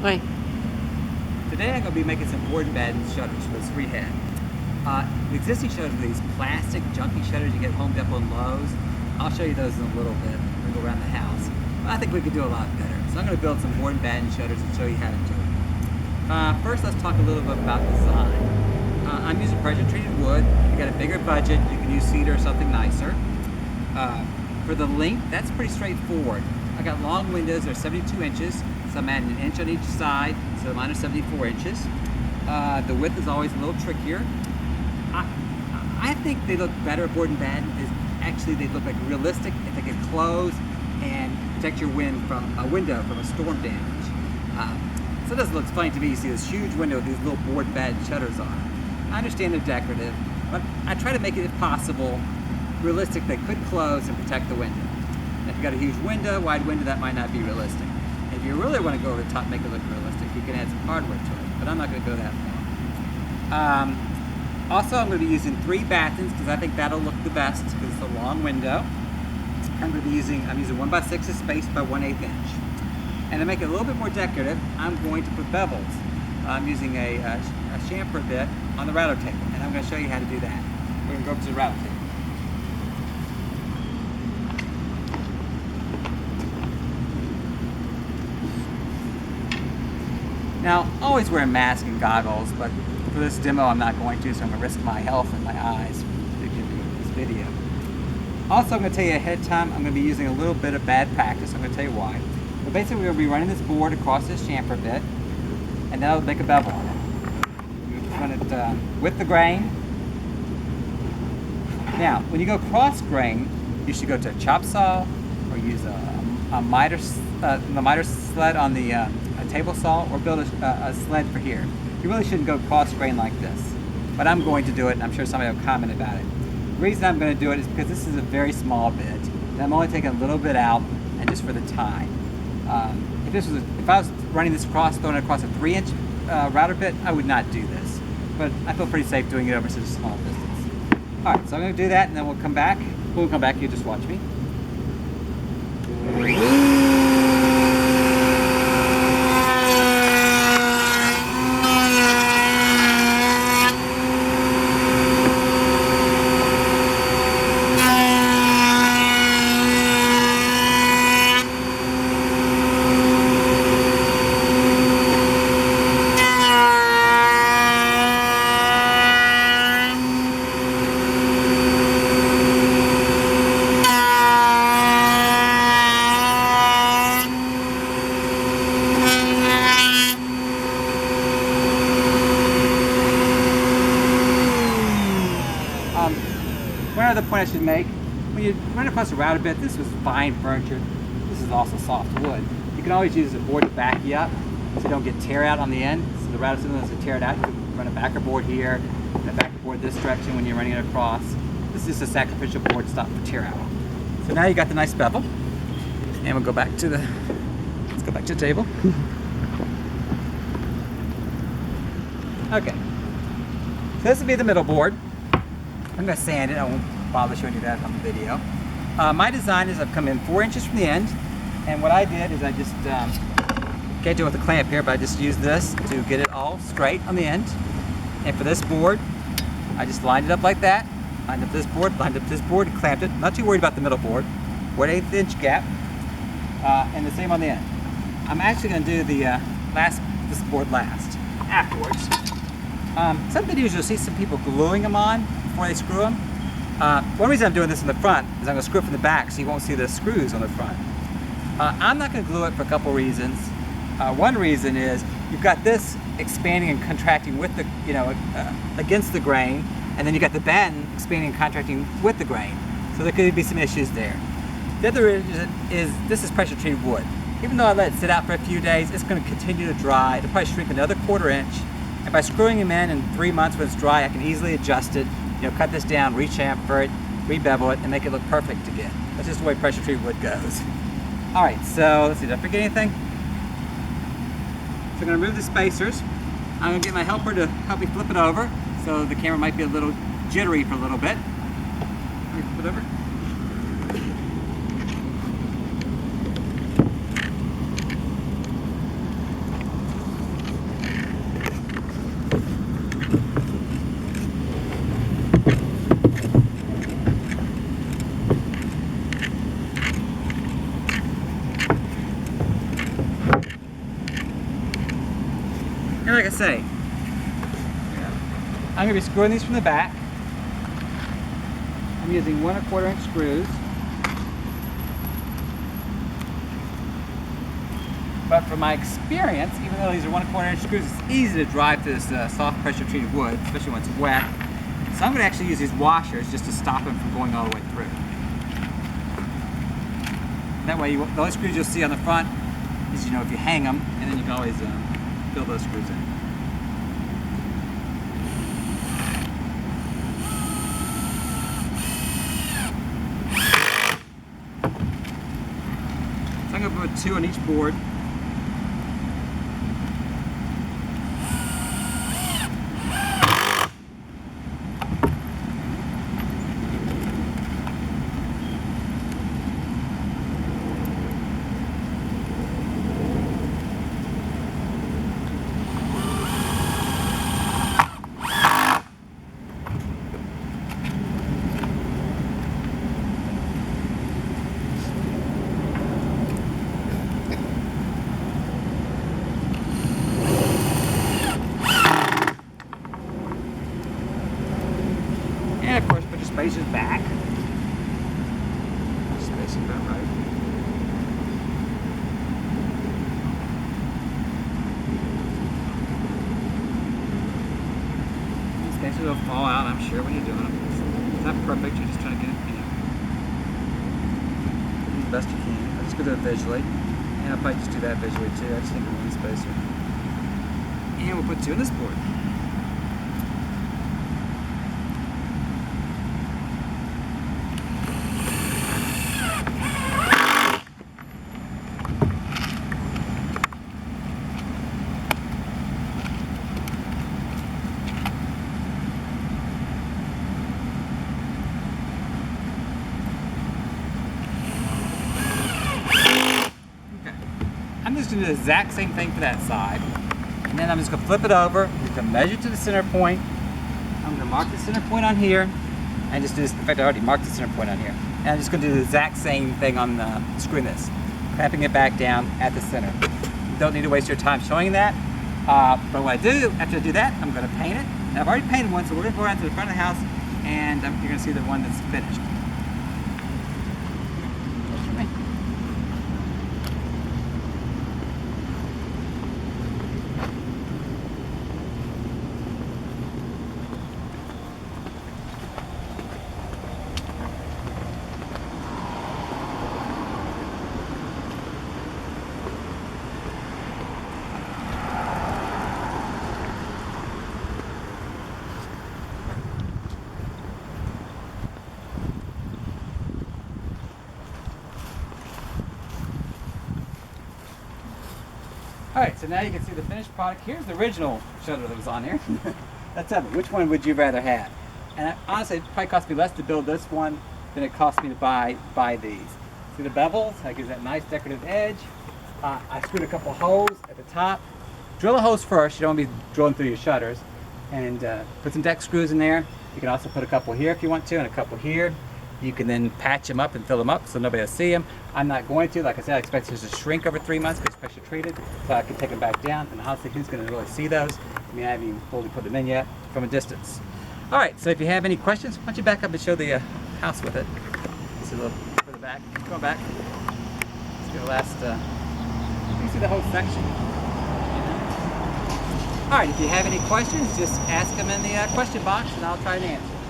Oi. Today I'm going to be making some board and batten shutters for this freehand. The existing shutters are these plastic junky shutters you get at Home Depot and Lowe's. I'll show you those in a little bit when we go around the house. But I think we could do a lot better. So I'm going to build some board and batten shutters and show you how to do it. First, let's talk a little bit about design. I'm using pressure treated wood. If you got a bigger budget, you can use cedar or something nicer. For the length, that's pretty straightforward. I got long windows, they're 72 inches, so I'm adding an inch on each side, so mine are 74 inches. The width is always a little trickier. I think they look better at board and batten. Actually, they look like realistic if they can close and protect your window from a storm damage. So it doesn't look funny to me. You see this huge window with these little board and batten shutters on it. I understand they're decorative, but I try to make it, if possible, realistic. They could close and protect the window. And if you got a huge window, wide window, that might not be realistic. If you really want to go over the top and make it look realistic, you can add some hardware to it, but I'm not going to go that far. Also, I'm going to be using 3 battens because I think that'll look the best because it's a long window. I'm using 1x6 spaced by 1/8 inch. And to make it a little bit more decorative, I'm going to put bevels. I'm using a chamfer bit on the router table, and I'm going to show you how to do that. We're going to go up to the router table. Now, always wear a mask and goggles, but for this demo I'm not going to, so I'm going to risk my health and my eyes to give you this video. Also, I'm going to tell you ahead of time, I'm going to be using a little bit of bad practice. I'm going to tell you why. But basically, we're going to be running this board across this chamfer bit, and that'll make a bevel on it. You run it with the grain. Now, when you go cross grain, you should go to a chop saw or use a miter sled on the a table saw, or build a sled for here. You really shouldn't go cross grain like this, but I'm going to do it, and I'm sure somebody will comment about it. The reason I'm going to do it is because this is a very small bit, and I'm only taking a little bit out, and just for the time. If I was running this across, throwing it across a 3-inch router bit, I would not do this. But I feel pretty safe doing it over such a small distance. All right, so I'm going to do that, and then we'll come back. When we come back, you just watch me. One other point I should make, when you run across a router bit, this was fine furniture. This is also soft wood. You can always use a board to back you up so you don't get tear out on the end. So the router system doesn't tear it out. You can run a backer board here and a backer board this direction when you're running it across. This is just a sacrificial board to stop the tear out. So now you got the nice bevel. And we'll go back to let's go back to the table. Okay. So this will be the middle board. I'm going to sand it. I won't bother showing you that on the video. My design is I've come in 4 inches from the end, and what I did is I just can't do it with a clamp here, but I just used this to get it all straight on the end. And for this board, I just lined it up like that. Lined up this board, lined up this board, and clamped it. Not too worried about the middle board. 1/8 inch gap, and the same on the end. I'm actually going to do this board last, afterwards. Some videos you'll see some people gluing them on before they screw them. One reason I'm doing this in the front is I'm going to screw it from the back so you won't see the screws on the front. I'm not going to glue it for a couple reasons. One reason is you've got this expanding and contracting with the, against the grain, and then you got the batten expanding and contracting with the grain. So there could be some issues there. The other is this is pressure treated wood. Even though I let it sit out for a few days, it's going to continue to dry. It'll probably shrink another 1/4 inch. And by screwing them in 3 months when it's dry, I can easily adjust it, cut this down, re-chamfer it, re-bevel it, and make it look perfect again. That's just the way pressure treated wood goes. All right, so let's see, did I forget anything? So I'm going to remove the spacers. I'm going to get my helper to help me flip it over, so the camera might be a little jittery for a little bit. Let me flip it over. And like I say, I'm going to be screwing these from the back. I'm using 1 1/4 inch screws. But from my experience, even though these are 1 1/4 inch screws, it's easy to drive through this soft pressure treated wood, especially when it's wet. So I'm going to actually use these washers just to stop them from going all the way through. That way, the only screws you'll see on the front is, if you hang them, and then you can always fill those screws in. So I'm going to put 2 on each board. And of course, put your spacers back. Spacing about right. These spacers will fall out, I'm sure, when you're doing them. It's not perfect, you're just trying to get it, do the best you can. I'm just going to do it visually. And I'll probably just do that visually too. I just think of 1 spacer. And we'll put 2 on this board. I'm just going to do the exact same thing for that side. And then I'm just going to flip it over. I'm going to measure to the center point. I'm going to mark the center point on here. And just do this. In fact, I already marked the center point on here. And I'm just going to do the exact same thing on screwing this. Clamping it back down at the center. You don't need to waste your time showing that. But what I do, after I do that, I'm going to paint it. And I've already painted one, so we're going to go around to the front of the house. And you're going to see the one that's finished. Alright, so now you can see the finished product. Here's the original shutter that was on here. Let's have it. Which one would you rather have? And honestly, it probably cost me less to build this one than it cost me to buy these. See the bevels? That gives that nice decorative edge. I screwed a couple holes at the top. Drill the holes first. You don't want to be drilling through your shutters. And put some deck screws in there. You can also put a couple here if you want to, and a couple here. You can then patch them up and fill them up so nobody will see them. I'm not going to. Like I said, I expect this to shrink over 3 months because it's pressure treated, so I can take them back down. And honestly, who's going to really see those? I mean, I haven't even fully put them in yet from a distance. All right, so if you have any questions, why don't you back up and show the house with it. This is a little further back. Go back. Let's go last. You can see the whole section. All right, if you have any questions, just ask them in the question box, and I'll try to answer.